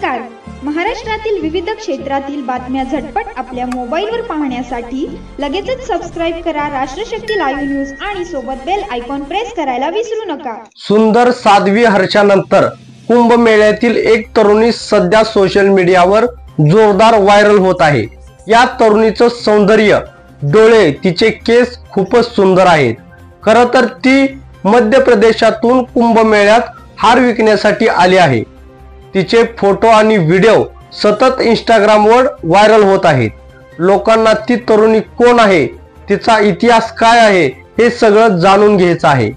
नमस्कार. महाराष्ट्रातील विविध क्षेत्रातील बातम्या झटपट आपल्या मोबाईलवर पाहण्यासाठी लगेचच सबस्क्राइब करा राष्ट्रशक्ती लाईव्ह न्यूज आणि सोबत बेल आयकॉन प्रेस करायला विसरू नका. सुंदर साध्वी हर्षानंतर कुंभमेळ्यातील एक तरुणी सध्या सोशल मीडियावर जोरदार व्हायरल होत आहे. या तरुणीचं सौंदर्य, डोळे, तिचे केस खूपच सुंदर आहेत. खरं तर ती मध्य प्रदेशातून कुंभमेळ्यात हार विकण्यासाठी आली आहे. तिचे फोटो आणि व्हिडिओ सतत इंस्टाग्रामवर व्हायरल होत आहेत. लोकांना ती तरुणी कोण आहे, तिचा इतिहास काय आहे हे सगळं जाणून घ्यायचं आहे.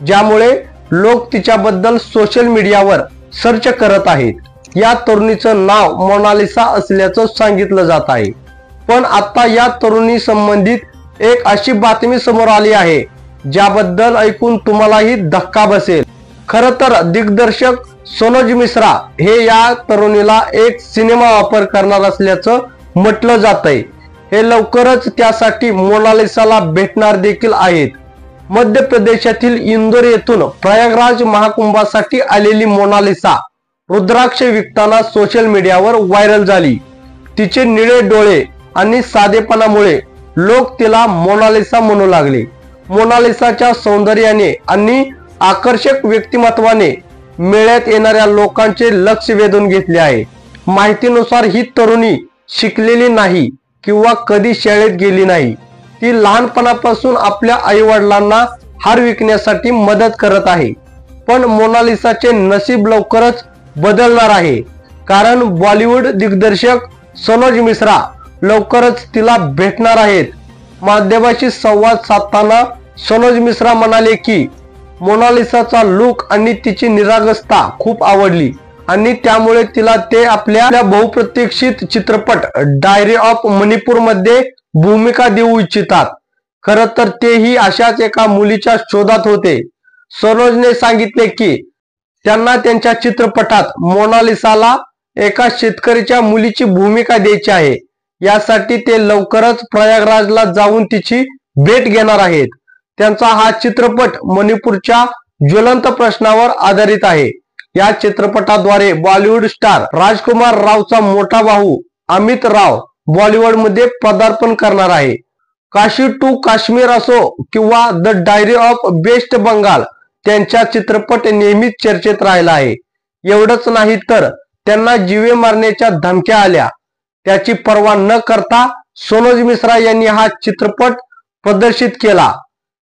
ज्यामुळे लोक तिच्याबद्दल सोशल मीडियावर सर्च करत आहेत. या तरुणीचं नाव मोनालिसा असल्याचं सांगितलं जात आहे. पण आता या तरुणी संबंधित एक अशी बातमी समोर आली आहे ज्याबद्दल ऐकून तुम्हालाही धक्का बसेल. खरं तर दिग्दर्शक सनोज मिश्रा हे या तरुणीला एक सिनेमा ऑफर करणार असल्याचं म्हटलं जातंय. हे लवकरच त्यासाठी मोनालिसाला भेटणार देखील आहेत. मध्य प्रदेशातील इंदोर येथून प्रयागराज महाकुंभासाठी आलेली मोनालिसा रुद्राक्ष विकताना सोशल मीडियावर व्हायरल झाली. तिचे निळे डोळे आणि साधेपणामुळे लोक तिला मोनालिसा म्हणू लागले. मोनालिसाच्या सौंदर्याने आणि आकर्षक व्यक्तिमत्वाने मेळ्यात येणाऱ्या लोकांचे लक्ष वेधून घेतले आहे. माहितीनुसार ही तरुणी शिकलेली नाही किंवा कधी शाळेत गेली नाही. ती लहानपणापासून आपल्या आई वडिलांना हार विकण्यासाठी मदत करत आहे. पण मोनालिसाचे नशीब लवकरच बदलणार आहे, कारण बॉलिवूड दिग्दर्शक सनोज मिश्रा लवकरच तिला भेटणार आहेत. माध्यमाशी संवाद साधताना सनोज मिश्रा म्हणाले की मोनालिसाचा लुक आणि तिची निरागसता खूप आवडली आणि त्यामुळे तिला ते आपल्या बहुप्रतीक्षित चित्रपट डायरी ऑफ मणिपूर मध्ये भूमिका देऊ इच्छितात. खरं तर तेही अशाच एका मुलीच्या शोधात होते. सनोजने सांगितले की त्यांना त्यांच्या चित्रपटात मोनालिसाला एका शेतकऱ्याच्या मुलीची भूमिका द्यायची आहे. यासाठी ते लवकरच प्रयागराजला जाऊन तिची भेट घेणार आहेत. त्यांचा हा चित्रपट मणिपूरच्या ज्वलंत प्रश्नावर आधारित आहे. या चित्रपटाद्वारे बॉलिवूड स्टार राजकुमार रावचा मोठा भाऊ अमित राव बॉलिवूडमध्ये पदार्पण करणार आहे. काशी टू काश्मीर असो किंवा the diary of West Bengal, त्यांचा चित्रपट नेहमीच चर्चेत राहिला आहे. एवढंच नाही तर त्यांना जीवे मारण्याच्या धमक्या आल्या. त्याची पर्वा न करता सनोज मिश्रा यांनी हा चित्रपट प्रदर्शित केला,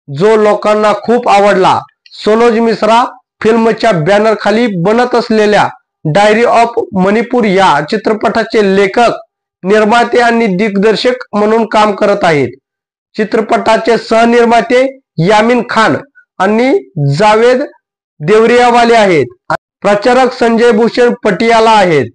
जो लोकांना खूप आवडला. सनोज मिश्रा फिल्मच्या बॅनर खाली बनत असलेल्या डायरी ऑफ मणिपूर या चित्रपटाचे लेखक, निर्माते आणि दिग्दर्शक म्हणून काम करत आहेत. चित्रपटाचे सहनिर्माते यामीन खान आणि जावेद देवरियावाले आहेत. प्रचारक संजय भूषण पटियाला आहेत.